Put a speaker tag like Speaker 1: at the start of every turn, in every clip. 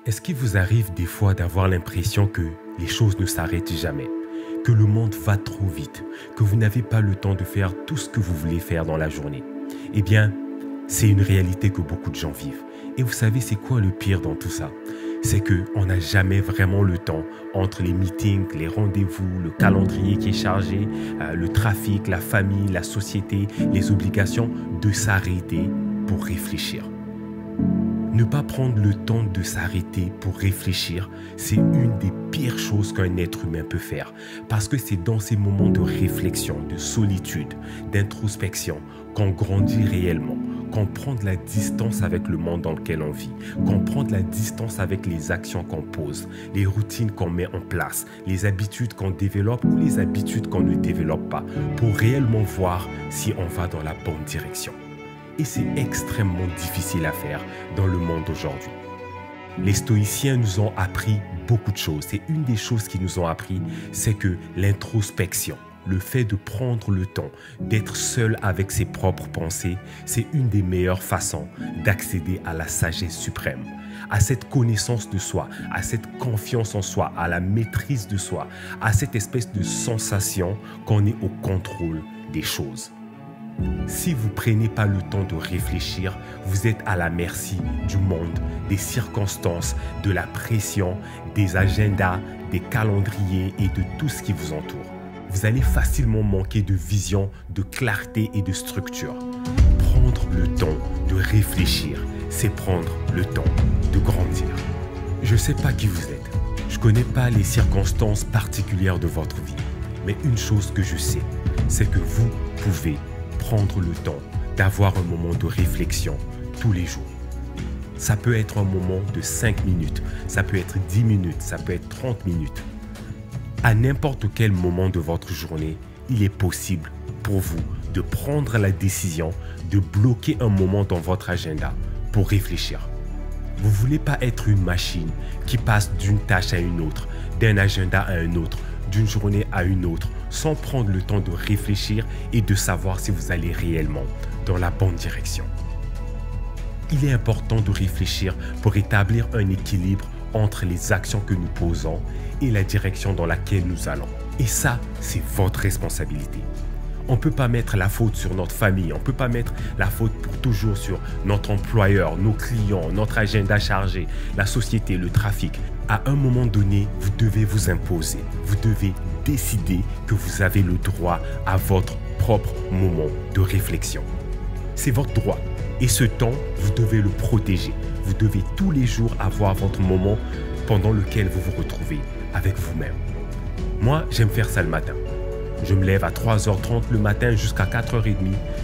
Speaker 1: Est-ce qu'il vous arrive des fois d'avoir l'impression que les choses ne s'arrêtent jamais, que le monde va trop vite, que vous n'avez pas le temps de faire tout ce que vous voulez faire dans la journée? Eh bien, c'est une réalité que beaucoup de gens vivent. Et vous savez, c'est quoi le pire dans tout ça? C'est qu'on n'a jamais vraiment le temps entre les meetings, les rendez-vous, le calendrier qui est chargé, le trafic, la famille, la société, les obligations, de s'arrêter pour réfléchir. Ne pas prendre le temps de s'arrêter pour réfléchir, c'est une des pires choses qu'un être humain peut faire. Parce que c'est dans ces moments de réflexion, de solitude, d'introspection qu'on grandit réellement, qu'on prend de la distance avec le monde dans lequel on vit, qu'on prend de la distance avec les actions qu'on pose, les routines qu'on met en place, les habitudes qu'on développe ou les habitudes qu'on ne développe pas, pour réellement voir si on va dans la bonne direction. Et c'est extrêmement difficile à faire dans le monde d'aujourd'hui. Les stoïciens nous ont appris beaucoup de choses. Et une des choses qu'ils nous ont appris, c'est que l'introspection, le fait de prendre le temps d'être seul avec ses propres pensées, c'est une des meilleures façons d'accéder à la sagesse suprême, à cette connaissance de soi, à cette confiance en soi, à la maîtrise de soi, à cette espèce de sensation qu'on est au contrôle des choses. Si vous ne prenez pas le temps de réfléchir, vous êtes à la merci du monde, des circonstances, de la pression, des agendas, des calendriers et de tout ce qui vous entoure. Vous allez facilement manquer de vision, de clarté et de structure. Prendre le temps de réfléchir, c'est prendre le temps de grandir. Je ne sais pas qui vous êtes, je ne connais pas les circonstances particulières de votre vie, mais une chose que je sais, c'est que vous pouvez prendre le temps d'avoir un moment de réflexion tous les jours. Ça peut être un moment de 5 minutes, ça peut être 10 minutes, ça peut être 30 minutes. À n'importe quel moment de votre journée, il est possible pour vous de prendre la décision de bloquer un moment dans votre agenda pour réfléchir. Vous ne voulez pas être une machine qui passe d'une tâche à une autre, d'un agenda à un autre, d'une journée à une autre, sans prendre le temps de réfléchir et de savoir si vous allez réellement dans la bonne direction. Il est important de réfléchir pour établir un équilibre entre les actions que nous posons et la direction dans laquelle nous allons. Et ça, c'est votre responsabilité. On ne peut pas mettre la faute sur notre famille, on ne peut pas mettre la faute pour toujours sur notre employeur, nos clients, notre agenda chargé, la société, le trafic. À un moment donné, vous devez vous imposer, vous devez décider que vous avez le droit à votre propre moment de réflexion. C'est votre droit et ce temps, vous devez le protéger. Vous devez tous les jours avoir votre moment pendant lequel vous vous retrouvez avec vous-même. Moi, j'aime faire ça le matin. Je me lève à 3h30 le matin jusqu'à 4h30.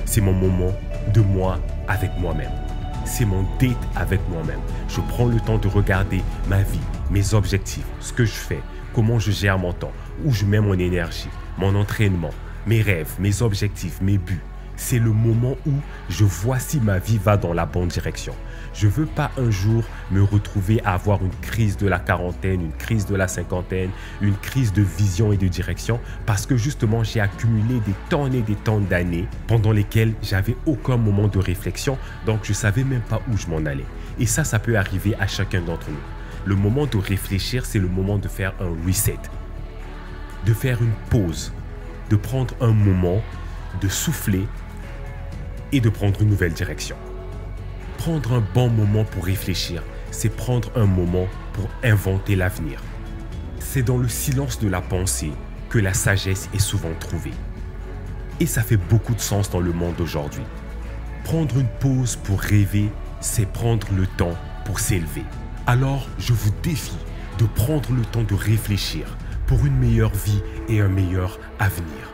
Speaker 1: C'est mon moment de moi avec moi-même. C'est mon date avec moi-même. Je prends le temps de regarder ma vie, mes objectifs, ce que je fais, comment je gère mon temps, où je mets mon énergie, mon entraînement, mes rêves, mes objectifs, mes buts. C'est le moment où je vois si ma vie va dans la bonne direction. Je ne veux pas un jour me retrouver à avoir une crise de la quarantaine, une crise de la cinquantaine, une crise de vision et de direction parce que justement j'ai accumulé des tonnes et des tonnes d'années pendant lesquelles j'avais aucun moment de réflexion, donc je ne savais même pas où je m'en allais. Et ça peut arriver à chacun d'entre nous. Le moment de réfléchir, c'est le moment de faire un reset, de faire une pause, de prendre un moment, de souffler et de prendre une nouvelle direction. Prendre un bon moment pour réfléchir, c'est prendre un moment pour inventer l'avenir. C'est dans le silence de la pensée que la sagesse est souvent trouvée. Et ça fait beaucoup de sens dans le monde d'aujourd'hui. Prendre une pause pour rêver, c'est prendre le temps pour s'élever. Alors, je vous défie de prendre le temps de réfléchir pour une meilleure vie et un meilleur avenir.